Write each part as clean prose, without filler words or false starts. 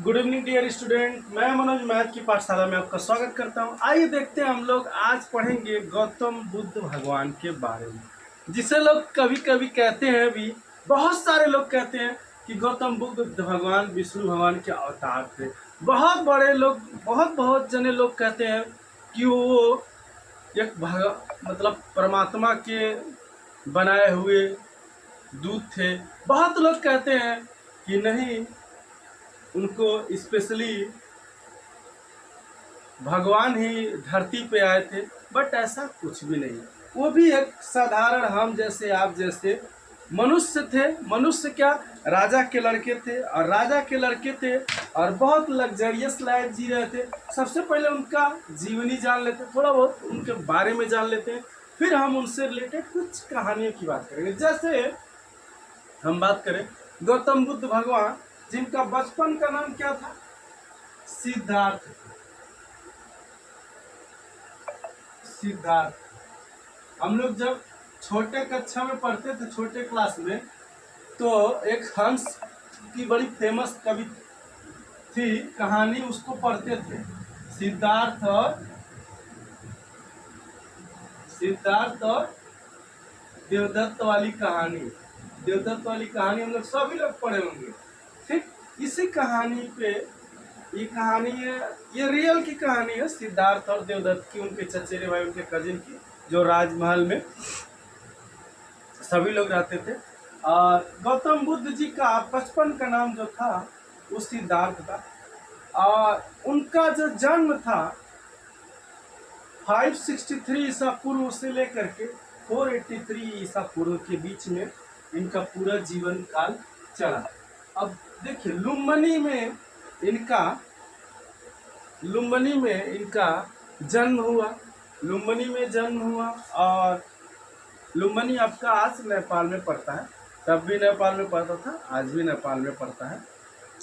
Good evening dear student. मैं Manoj math की पाठशाला में आपका स्वागत करता हूं। आइए देखते हैं, हम लोग आज पढ़ेंगे गौतम बुद्ध भगवान के बारे में, जिसे लोग कभी कभी कहते हैं भी, बहुत सारे लोग कहते हैं कि गौतम बुद्ध भगवान विष्णु भगवान के अवतार थे। बहुत बड़े लोग, बहुत जने लोग कहते हैं कि वो एक मतलब परमात्मा के बनाए हुए दूत थे। बहुत लोग कहते हैं कि नहीं, उनको स्पेशली भगवान ही धरती पे आए थे। बट ऐसा कुछ भी नहीं, वो भी एक साधारण हम जैसे आप जैसे मनुष्य थे। मनुष्य क्या, राजा के लड़के थे, और राजा के लड़के थे और बहुत लग्जरियस लाइफ जी रहे थे। सबसे पहले उनका जीवनी जान लेते, थोड़ा बहुत उनके बारे में जान लेते हैं, फिर हम उनसे रिलेटेड कुछ कहानियों की बात करेंगे। जैसे हम बात करें गौतम बुद्ध भगवान, जिनका बचपन का नाम क्या था, सिद्धार्थ। सिद्धार्थ हम लोग जब छोटे कक्षा में पढ़ते थे, छोटे क्लास में, तो एक हंस की बड़ी फेमस कवि थी, कहानी उसको पढ़ते थे, सिद्धार्थ और देवदत्त वाली कहानी। देवदत्त वाली कहानी हम लोग सभी लोग पढ़े होंगे। ठीक इसी कहानी पे ये कहानी है, ये रियल की कहानी है सिद्धार्थ और देवदत्त की, उनके चचेरे भाई, उनके कजिन की, जो राजमहल में सभी लोग रहते थे। और गौतम बुद्ध जी का बचपन का नाम जो था वो सिद्धार्थ था। और उनका जो जन्म था 563 ईसा पूर्व से लेकर के 483 ईसा पूर्व के बीच में इनका पूरा जीवन काल चला। अब देखिए, लुम्बिनी में इनका जन्म हुआ। लुम्बिनी में जन्म हुआ, और लुम्बिनी आपका आज नेपाल में पड़ता है, तब भी नेपाल में पड़ता था, आज भी नेपाल में पड़ता है।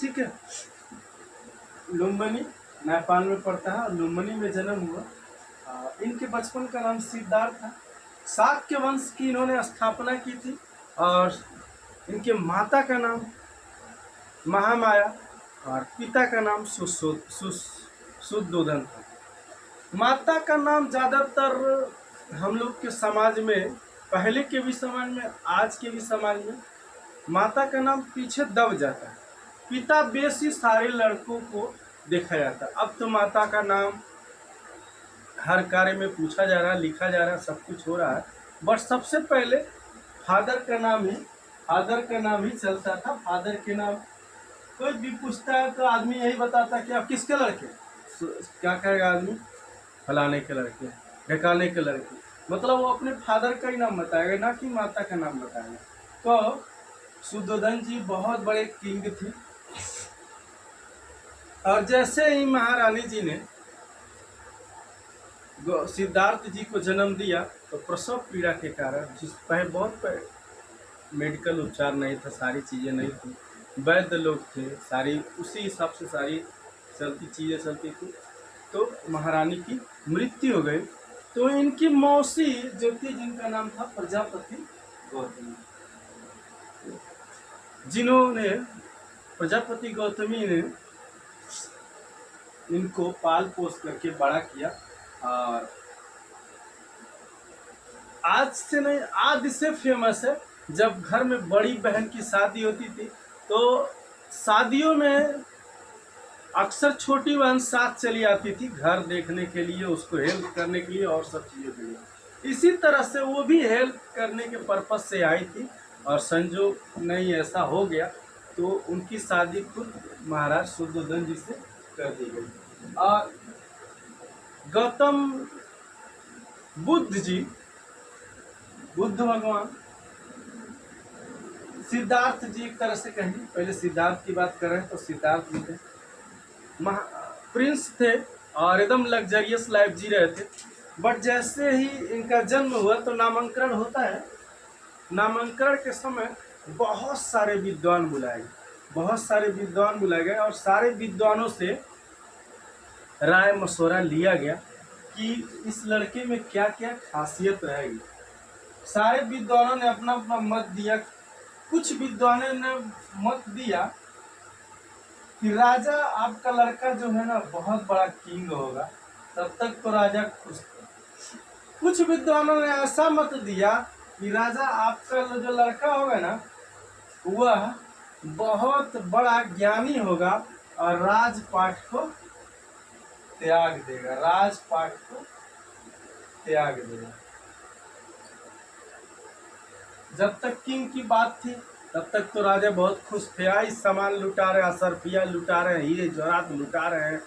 ठीक है, लुम्बिनी नेपाल में पड़ता है और लुम्बिनी में जन्म हुआ। इनके बचपन का नाम सिद्धार्थ था। शाक्य वंश की इन्होंने स्थापना की थी, और इनके माता का नाम महामाया और पिता का नाम शुद्धोधन था। माता का नाम ज़्यादातर हम लोग के समाज में, पहले के भी समाज में, आज के भी समाज में, माता का नाम पीछे दब जाता है। पिता बेसी सारे लड़कों को देखा जाता है। अब तो माता का नाम हर कार्य में पूछा जा रहा है, लिखा जा रहा है, सब कुछ हो रहा है। बट सबसे पहले फादर का नाम ही चलता था। फादर के नाम कोई भी पूछता है तो आदमी यही बताता है कि आप किसके लड़के, क्या कहेगा आदमी, फलाने के लड़के, ढकाने के लड़के। मतलब वो अपने फादर का ही नाम बताएगा, ना कि माता का नाम बताएगा। तो शुद्धोधन जी बहुत बड़े किंग थे। और जैसे ही महारानी जी ने सिद्धार्थ जी को जन्म दिया, तो प्रसव पीड़ा के कारण, जिस पहले बहुत मेडिकल उपचार नहीं था, सारी चीज़ें नहीं थी, वैद्य लोग थे, सारी उसी हिसाब से सारी चीज़ें चलती थी, तो महारानी की मृत्यु हो गई। तो इनकी मौसी जो थी, जिनका नाम था प्रजापति गौतमी, जिन्होंने प्रजापति गौतमी ने इनको पाल पोस करके बड़ा किया। और आज से नहीं, आज से फेमस है, जब घर में बड़ी बहन की शादी होती थी, तो शादियों में अक्सर छोटी बहन साथ चली आती थी, घर देखने के लिए, उसको हेल्प करने के लिए और सब चीज़ों के लिए। इसी तरह से वो भी हेल्प करने के पर्पज से आई थी, और संजोग नहीं ऐसा हो गया, तो उनकी शादी खुद महाराज शुद्धोधन जी से कर दी गई। और गौतम बुद्ध जी, बुद्ध भगवान, सिद्धार्थ जी एक तरह से कहें, पहले सिद्धार्थ की बात कर रहे हैं, तो सिद्धार्थ जी थे, प्रिंस थे और एकदम लग्जरियस लाइफ जी रहे थे। बट जैसे ही इनका जन्म हुआ तो नामांकन होता है। नामांकन के समय बहुत सारे विद्वान बुलाए गए, और सारे विद्वानों से राय मशवरा लिया गया कि इस लड़के में क्या क्या खासियत रहेगी। सारे विद्वानों ने अपना अपना मत दिया। कुछ विद्वानों ने मत दिया कि राजा आपका लड़का जो है ना बहुत बड़ा किंग होगा, तब तक तो राजा खुश था। कुछ विद्वानों ने ऐसा मत दिया कि राजा आपका जो लड़का होगा ना वह बहुत बड़ा ज्ञानी होगा और राजपाट को त्याग देगा, राजपाट को त्याग देगा। जब तक किंग की बात थी तब तक तो राजा बहुत खुश थे, आई सामान लुटा रहे, असरफिया लुटा रहे हैं, हीरे जवाहरात लुटा रहे हैं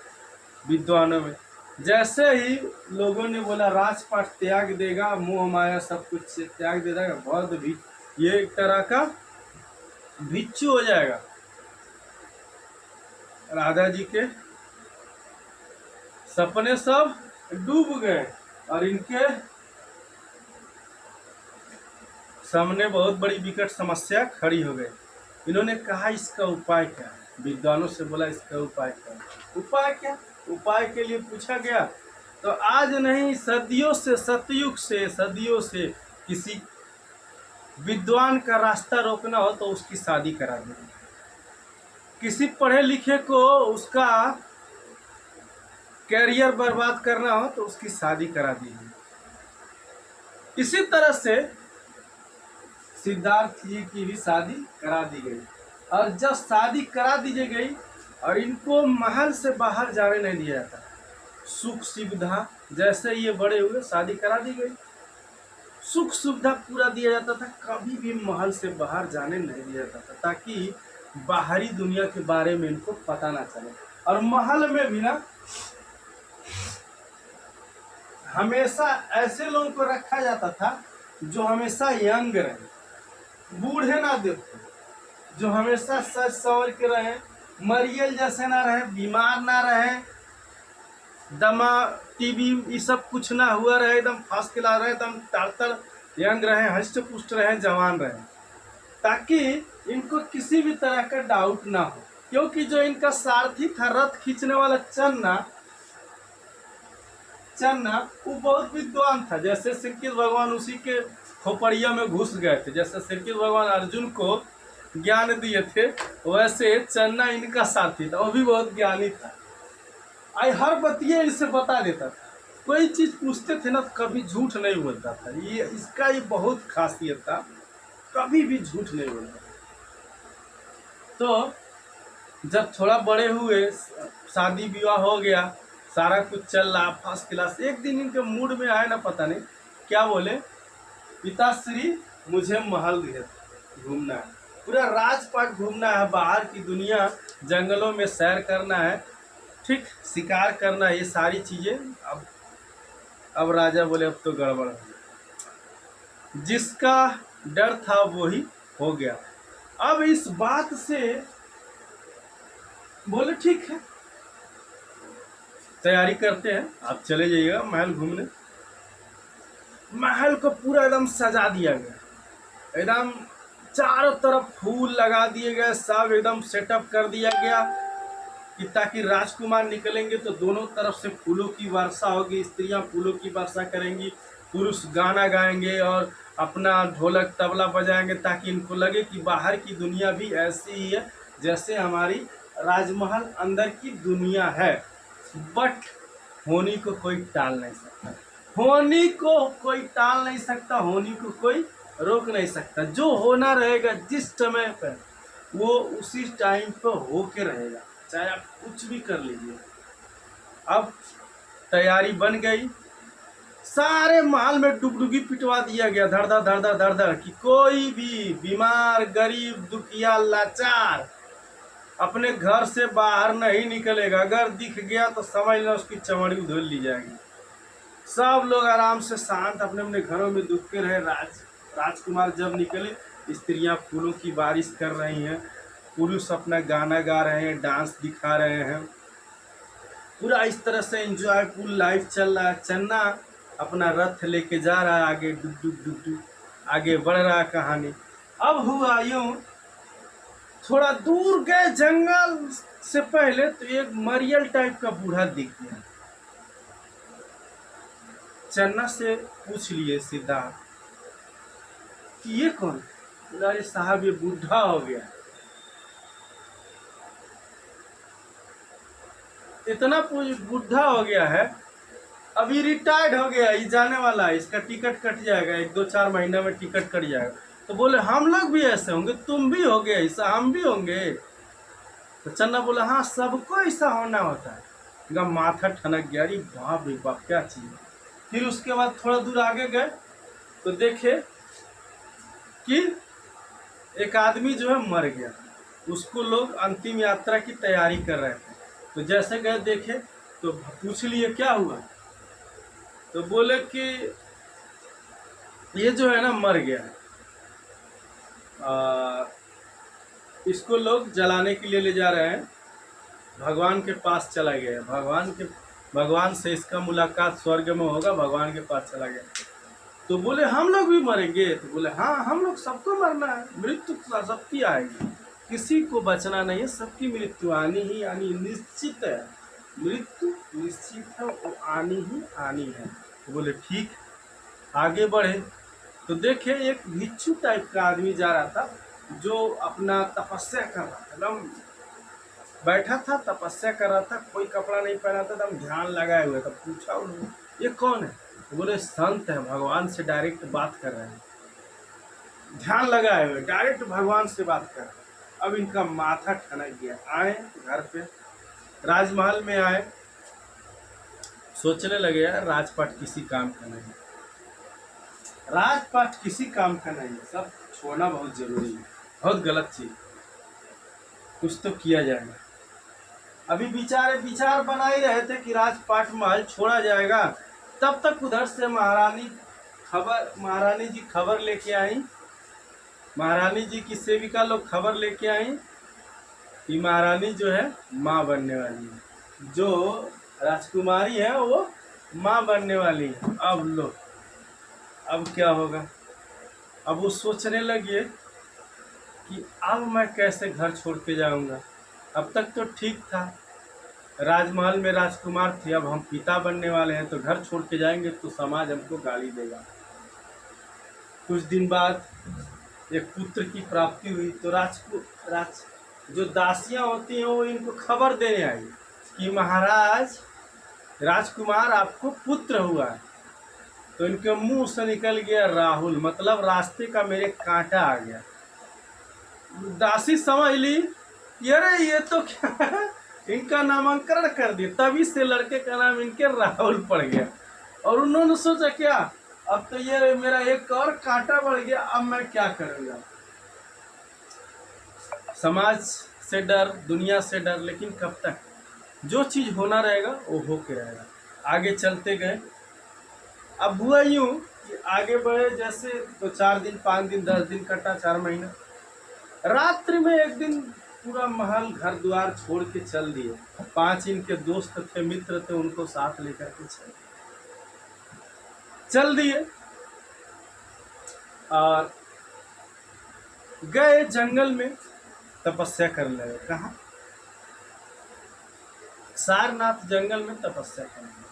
विद्वानों में। जैसे ही लोगों ने बोला राजपाट त्याग देगा, मोह माया सब कुछ से त्याग दे देगा, बहुत भी ये एक तरह का भिक्षु हो जाएगा। राधा जी के सपने सब डूब गए और इनके सामने बहुत बड़ी विकट समस्या खड़ी हो गई। इन्होंने कहा इसका उपाय क्या है, विद्वानों से बोला इसका उपाय क्या है। उपाय क्या, उपाय के लिए पूछा गया तो आज नहीं सदियों से, सतयुग से, सदियों से किसी विद्वान का रास्ता रोकना हो तो उसकी शादी करा देंगे। किसी पढ़े लिखे को उसका कैरियर बर्बाद करना हो तो उसकी शादी करा दीजिए। इसी तरह से सिद्धार्थ जी की भी शादी करा दी गई और जब शादी करा दी गई और इनको महल से बाहर जाने नहीं दिया जाता, सुख सुविधा जैसे ये बड़े हुए शादी करा दी गई, सुख सुविधा पूरा दिया जाता था, कभी भी महल से बाहर जाने नहीं दिया जाता था ताकि बाहरी दुनिया के बारे में इनको पता ना चले। और महल में भी ना हमेशा ऐसे लोगों को रखा जाता था जो हमेशा यंग रहे, बूढ़े ना देखो, जो हमेशा सच सवर के रहे, मरियल जैसे ना रहे, बीमार ना रहे, दमा टीबी ये सब कुछ ना हुआ रहे, एकदम फर्स्ट क्लास रहे, एकदम ताड़तर यंग रहे, हष्ट पुष्ट रहे, जवान रहे, ताकि इनको किसी भी तरह का डाउट ना हो। क्योंकि जो इनका सारथी था रथ खींचने वाला चन्ना वो बहुत विद्वान था। जैसे श्री कृष्ण भगवान उसी के खोपड़िया में घुस गए थे, जैसे श्री कृष्ण भगवान अर्जुन को ज्ञान दिए थे, वैसे चन्ना इनका साथी था, वो भी बहुत ज्ञानी था। आई हर बतिये इनसे बता देता था, कोई चीज पूछते थे ना तो कभी झूठ नहीं बोलता था। ये इसका ये बहुत खासियत था, कभी भी झूठ नहीं बोलता। तो जब थोड़ा बड़े हुए, शादी विवाह हो गया, सारा कुछ चल रहा फर्स्ट क्लास, एक दिन इनके मूड में आए ना पता नहीं क्या बोले, पिताश्री मुझे महल घूमना है, पूरा राजपाट घूमना है, बाहर की दुनिया, जंगलों में सैर करना है, ठीक शिकार करना है, ये सारी चीजें। अब राजा बोले अब तो गड़बड़ है, जिसका डर था वो ही हो गया। अब इस बात से बोले ठीक है तैयारी करते हैं, आप चले जाइएगा महल घूमने। महल को पूरा एकदम सजा दिया गया, एकदम चारों तरफ फूल लगा दिए गए, सब एकदम सेटअप कर दिया गया कि ताकि राजकुमार निकलेंगे तो दोनों तरफ से फूलों की वर्षा होगी, स्त्रियां फूलों की वर्षा करेंगी, पुरुष गाना गाएंगे और अपना ढोलक तबला बजाएंगे, ताकि इनको लगे कि बाहर की दुनिया भी ऐसी ही है जैसे हमारी राजमहल अंदर की दुनिया है। बट होनी को कोई टाल नहीं सकता, होनी को कोई टाल नहीं सकता, होनी को कोई रोक नहीं सकता। जो होना रहेगा जिस समय पर वो उसी टाइम पर होके रहेगा, चाहे आप कुछ भी कर लीजिए। अब तैयारी बन गई, सारे महल में डुगडुगी पिटवा दिया गया, धड़ धड़ धड़ धड़ धड़ धड़, कि कोई भी बीमार गरीब दुखिया लाचार अपने घर से बाहर नहीं निकलेगा। अगर दिख गया तो समझ लो उसकी चमड़ी उधेड़ ली जाएगी। सब लोग आराम से शांत अपने अपने घरों में दुखते रहे। राजकुमार जब निकले, स्त्रियां फूलों की बारिश कर रही हैं, पुरुष अपना गाना गा रहे हैं, डांस दिखा रहे हैं, पूरा इस तरह से एंजॉयफुल लाइफ चल रहा है। चन्ना अपना रथ लेके जा रहा है आगे, डुग डुग डुग डुग आगे बढ़ रहा है कहानी। अब हुआ यूं, थोड़ा दूर गए जंगल से पहले तो एक मरियल टाइप का बूढ़ा दिख गया। चन्ना से पूछ लिए सिद्धार्थ कि ये कौन है? अरे साहब ये बूढ़ा हो गया। इतना बुढ़ा हो गया है, अभी रिटायर्ड हो गया, ये जाने वाला है, इसका टिकट कट जाएगा, 1-2-4 महीना में टिकट कट जाएगा। तो बोले हम लोग भी ऐसे होंगे, तुम भी होगे ऐसा, हम भी होंगे। तो चन्ना बोला हाँ सबको ऐसा होना होता है। इनका माथा ठनक गया, अरे बाप रे बाप क्या चीज है। फिर उसके बाद थोड़ा दूर आगे गए तो देखे कि एक आदमी जो है मर गया, उसको लोग अंतिम यात्रा की तैयारी कर रहे थे। तो जैसे गए देखे तो पूछ लिए क्या हुआ, तो बोले कि ये जो है ना मर गया है, इसको लोग जलाने के लिए ले जा रहे हैं, भगवान के पास चला गया, भगवान से इसका मुलाकात स्वर्ग में होगा, भगवान के पास चला गया। तो बोले हम लोग भी मरेंगे, तो बोले हाँ हम लोग सबको मरना है, मृत्यु सबकी आएगी, किसी को बचना नहीं है, सबकी मृत्यु आनी ही आनी निश्चित है, मृत्यु निश्चित है, वो आनी ही आनी है। तो बोले ठीक, आगे बढ़े तो देखे एक भिक्षु टाइप का आदमी जा रहा था, जो अपना तपस्या कर रहा था, एकदम बैठा था तपस्या कर रहा था, कोई कपड़ा नहीं पहना था, एकदम ध्यान लगाए हुए था। पूछा उन्होंने ये कौन है, तो बोले संत है, भगवान से डायरेक्ट बात कर रहे हैं, ध्यान लगाए हुए डायरेक्ट भगवान से बात कर रहे हैं। अब इनका माथा ठनक गया, आए घर पे, राजमहल में आए, सोचने लगे यार राजपाट किसी काम का नहीं, राजपाट किसी काम का नहीं, सब छोड़ना बहुत जरूरी है, बहुत गलत चीज, कुछ तो किया जाएगा। अभी विचार बना ही रहे थे कि राजपाट महल छोड़ा जाएगा, तब तक उधर से महारानी जी खबर लेके आई, महारानी जी की सेविका लोग खबर लेके आई कि महारानी जो है माँ बनने वाली है, जो राजकुमारी है वो माँ बनने वाली है। अब लो अब क्या होगा, अब वो सोचने लगे कि अब मैं कैसे घर छोड़ के जाऊंगा, अब तक तो ठीक था, राजमहल में राजकुमार थे, अब हम पिता बनने वाले हैं, तो घर छोड़ के जाएंगे तो समाज हमको गाली देगा। कुछ दिन बाद एक पुत्र की प्राप्ति हुई, तो जो दासियां होती हैं वो इनको खबर देने आई कि महाराज राजकुमार आपको पुत्र हुआ है। तो इनके मुंह से निकल गया राहुल, मतलब रास्ते का मेरे कांटा आ गया। दासी समझ ली कि अरे ये तो क्या है, इनका नामांकन कर दिया, तभी से लड़के का नाम इनके राहुल पड़ गया। और उन्होंने सोचा क्या, अब तो ये मेरा एक और कांटा बढ़ गया, अब मैं क्या करूँगा। समाज से डर, दुनिया से डर, लेकिन कब तक, जो चीज़ होना रहेगा वो होके रहेगा। आगे चलते गए, अब हुआ यूँ कि आगे बढ़े, जैसे तो 4 दिन 5 दिन 10 दिन कटा, 4 महीना। रात्रि में एक दिन पूरा महल घर द्वार छोड़ के चल दिए, 5 इनके दोस्त थे, मित्र थे, उनको साथ लेकर के चल दिए और गए जंगल में तपस्या करने लगे। कहाँ, सारनाथ जंगल में तपस्या करने लगे।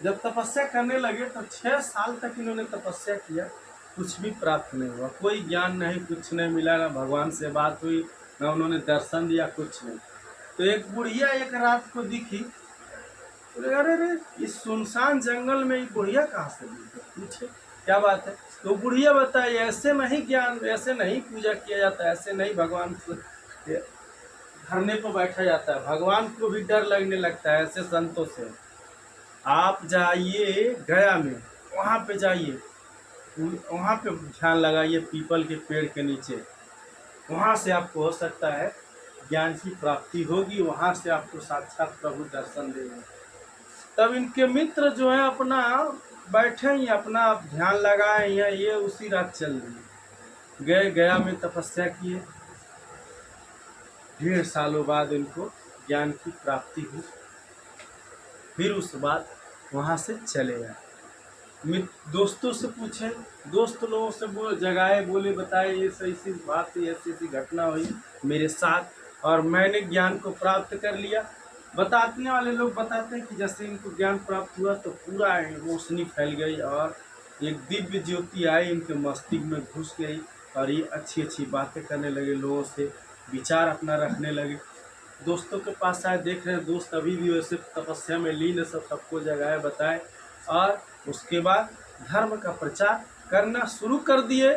जब तपस्या करने लगे तो 6 साल तक इन्होंने तपस्या किया, कुछ भी प्राप्त नहीं हुआ, कोई ज्ञान नहीं, कुछ नहीं मिला, ना भगवान से बात हुई, ना उन्होंने दर्शन दिया, कुछ नहीं। तो एक बुढ़िया एक रात को दिखी, तो अरे रे इस सुनसान जंगल में ये बुढ़िया कहाँ से दिखी, पूछे क्या बात है। तो बुढ़िया बताई ऐसे नहीं ज्ञान, ऐसे नहीं पूजा किया जाता, ऐसे नहीं भगवान धरने पर बैठा जाता है, भगवान को भी डर लगने लगता है ऐसे संतों से। आप जाइए गया में, वहाँ पे जाइए, वहाँ पे ध्यान लगाइए पीपल के पेड़ के नीचे, वहाँ से आपको हो सकता है ज्ञान की प्राप्ति होगी, वहाँ से आपको साक्षात प्रभु दर्शन देंगे। तब इनके मित्र जो है अपना बैठे ही अपना ध्यान लगाए हैं, ये उसी रात चल रही गए, गया में तपस्या किए, 1.5 सालों बाद इनको ज्ञान की प्राप्ति हुई। फिर उस बाद वहाँ से चले आए, दोस्तों से पूछे, दोस्त लोगों से जगाए, बोले बताए ये ऐसी बात, ऐसी घटना हुई मेरे साथ और मैंने ज्ञान को प्राप्त कर लिया। बताने वाले लोग बताते हैं कि जैसे इनको ज्ञान प्राप्त हुआ तो पूरा रोशनी फैल गई और एक दिव्य ज्योति आई, इनके मस्तिष्क में घुस गई और ये अच्छी अच्छी बातें करने लगे, लोगों से विचार अपना रखने लगे। दोस्तों के पास आए, देख रहे हैं दोस्त अभी भी वैसे तपस्या में लीन है, सबको जगाए बताए और उसके बाद धर्म का प्रचार करना शुरू कर दिए।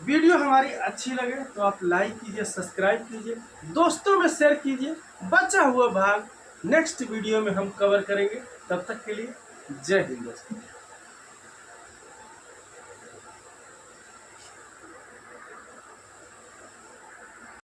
वीडियो हमारी अच्छी लगे तो आप लाइक कीजिए, सब्सक्राइब कीजिए, दोस्तों में शेयर कीजिए। बचा हुआ भाग नेक्स्ट वीडियो में हम कवर करेंगे। तब तक के लिए जय हिंद दोस्तों।